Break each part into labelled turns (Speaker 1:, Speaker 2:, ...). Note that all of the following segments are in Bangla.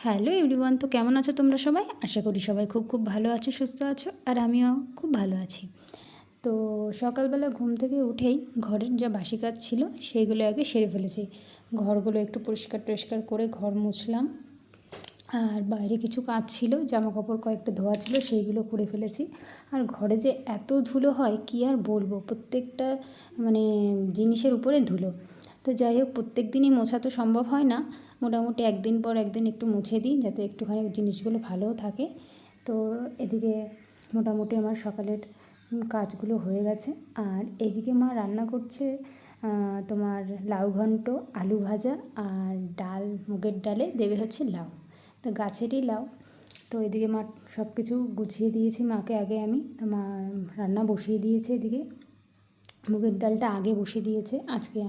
Speaker 1: হ্যালো এভরিওয়ান, তো কেমন আছো তোমরা সবাই? আশা করি সবাই খুব ভালো আছো, সুস্থ আছো, আর আমিও খুব ভালো আছি। তো সকালবেলা ঘুম থেকে উঠেই ঘরের যা বাসি কাজ ছিল সেইগুলো আগে সেরে ফেলেছি। ঘরগুলো একটু পরিষ্কার টরিষ্কার করে ঘর মুছলাম, আর বাইরে কিছু কাজ ছিল, জামা কাপড় কয়েকটা ধোয়া ছিল, সেইগুলো করে ফেলেছি। আর ঘরে যে এত ধুলো হয় কী আর বলবো, প্রত্যেকটা মানে জিনিসের উপরে ধুলো। তো যাই হোক, প্রত্যেক দিনই মোছা তো সম্ভব হয় না, মোটামুটি একদিন পর একদিন একটু মুছে দিই যাতে একটুখানি জিনিসগুলো ভালোও থাকে। তো এদিকে মোটামুটি আমার সকালের কাজগুলো হয়ে গেছে। আর এদিকে মা রান্না করছে তোমার লাউ ঘন্ট, আলু ভাজা, আর ডাল, মুগের ডালে দেবে হচ্ছে লাউ। তো গাছেরই লাউ। তো এদিকে মা সব কিছু গুছিয়ে দিয়েছি মাকে আগে আমি, তো মা রান্না বসিয়ে দিয়েছে। এদিকে মুগের ডালটা আগে বসিয়ে দিয়েছে। আজকে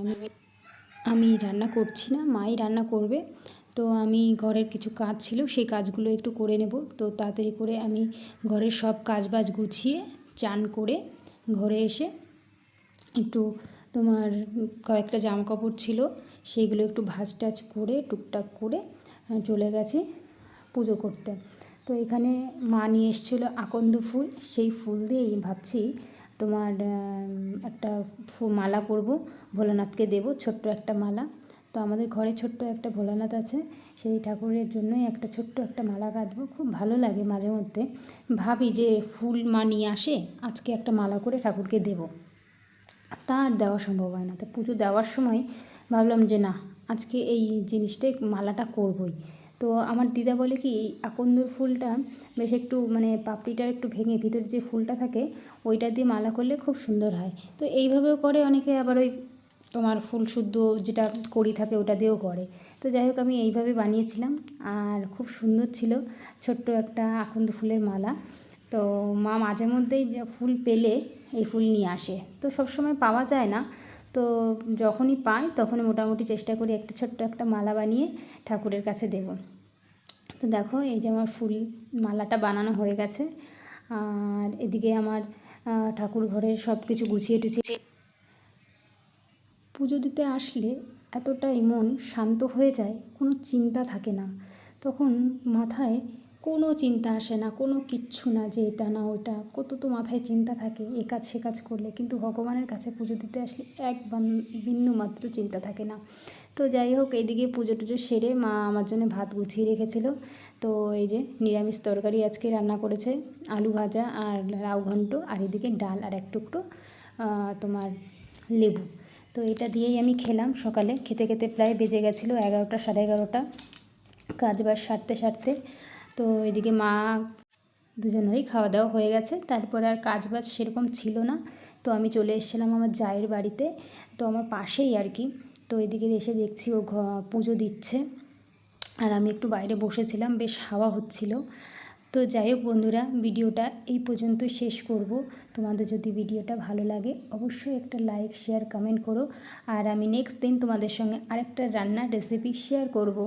Speaker 1: আমি রান্না করছি না, মাই রান্না করবে। তো আমি ঘরের কিছু কাজ ছিল, সেই কাজগুলো একটু করে নেব। তো তাড়াতাড়ি করে আমি ঘরের সব কাজবাজ গুছিয়ে চান করে ঘরে এসে একটু তোমার কয়েকটা জামা কাপড় ছিল সেইগুলো একটু ভাঁজ টাজ করে টুকটাক করে চলে গেছি পুজো করতে। তো এখানে মা নিয়ে এসেছিলো আকন্দ ফুল, সেই ফুল দিয়েই ভাবছি তোমার একটা মালা করব, ভোলানাথকে দেব, ছোট্ট একটা মালা। তো আমাদের ঘরে ছোট্ট একটা ভোলানাথ আছে, সেই ঠাকুরের জন্যই একটা ছোট্ট একটা মালা গাঁথবো। খুব ভালো লাগে মাঝে মধ্যে, ভাবি যে ফুল মা নিয়ে আসে, আজকে একটা মালা করে ঠাকুরকে দেবো, তা আর দেওয়া সম্ভব হয় না। তো পুজো দেওয়ার সময় ভাবলাম যে না, আজকে এই জিনিসটাই মালাটা করবই। তো আমার দিদা বলে কি, এই আকন্দর ফুলটা বেশ একটু মানে পাপড়িটার একটু ভেঙে ভিতরে যে ফুলটা থাকে ওইটা দিয়ে মালা করলে খুব সুন্দর হয়। তো এইভাবেও করে অনেকে, আবার ওই তোমার ফুল শুদ্ধ যেটা কড়ি থাকে ওটা দিয়েও করে। তো যাই হোক, আমি এইভাবে বানিয়েছিলাম আর খুব সুন্দর ছিল ছোট্ট একটা আকন্দ ফুলের মালা। তো মা মাঝে মধ্যেই যে ফুল পেলে এই ফুল নিয়ে আসে, তো সবসময় পাওয়া যায় না। তো যখনই পাই তখনই মোটামুটি চেষ্টা করি একটা ছোট্ট একটা মালা বানিয়ে ঠাকুরের কাছে দেব। তো দেখো, এই যে আমার ফুল মালাটা বানানো হয়ে গেছে। আর এদিকে আমার ঠাকুর ঘরের সব কিছু গুছিয়ে টুছিয়ে পুজো দিতে আসলে এতটাই মন শান্ত হয়ে যায়, কোনো চিন্তা থাকে না। তখন মাথায় কোনো চিন্তা আসে না, কোনো কিচ্ছু না যে এটা না ওটা, কত তো মাথায় চিন্তা থাকে এ কাজ সে কাজ করলে, কিন্তু ভগবানের কাছে পুজো দিতে আসলে এক বিন্দু মাত্র চিন্তা থাকে না। তো যাই হোক, এইদিকে পুজো টুজো সেরে মা আমার জন্য ভাত গুছিয়ে রেখেছিল। তো এই যে নিরামিষ তরকারি আজকে রান্না করেছে, আলু ভাজা আর লাউ ঘন্ট, আর এদিকে ডাল আর এক টুকরো তোমার লেবু। তো এটা দিয়েই আমি খেলাম। সকালে খেতে খেতে প্রায় বেজে গেছিলো 11টা, 11:30, কাজ বাজ সারতে সারতে। তো এদিকে মা দুজনেরই খাওয়া দাওয়া হয়ে গেছে, তারপরে আর কাজ বাজ সেরকম ছিল না। তো আমি চলে এসেছিলাম আমার জায়ের বাড়িতে, তো আমার পাশেই আর কি। তো এদিকে এসে দেখছি ও পুজো দিচ্ছে, আর আমি একটু বাইরে বসেছিলাম, বেশ হাওয়া হচ্ছিল। তো যাই হোক বন্ধুরা, ভিডিওটা এই পর্যন্তই শেষ করব। তোমাদের যদি ভিডিওটা ভালো লাগে অবশ্যই একটা লাইক, শেয়ার, কমেন্ট করো। আর আমি নেক্সট দিন তোমাদের সঙ্গে আরেকটা রান্নার রেসিপি শেয়ার করব।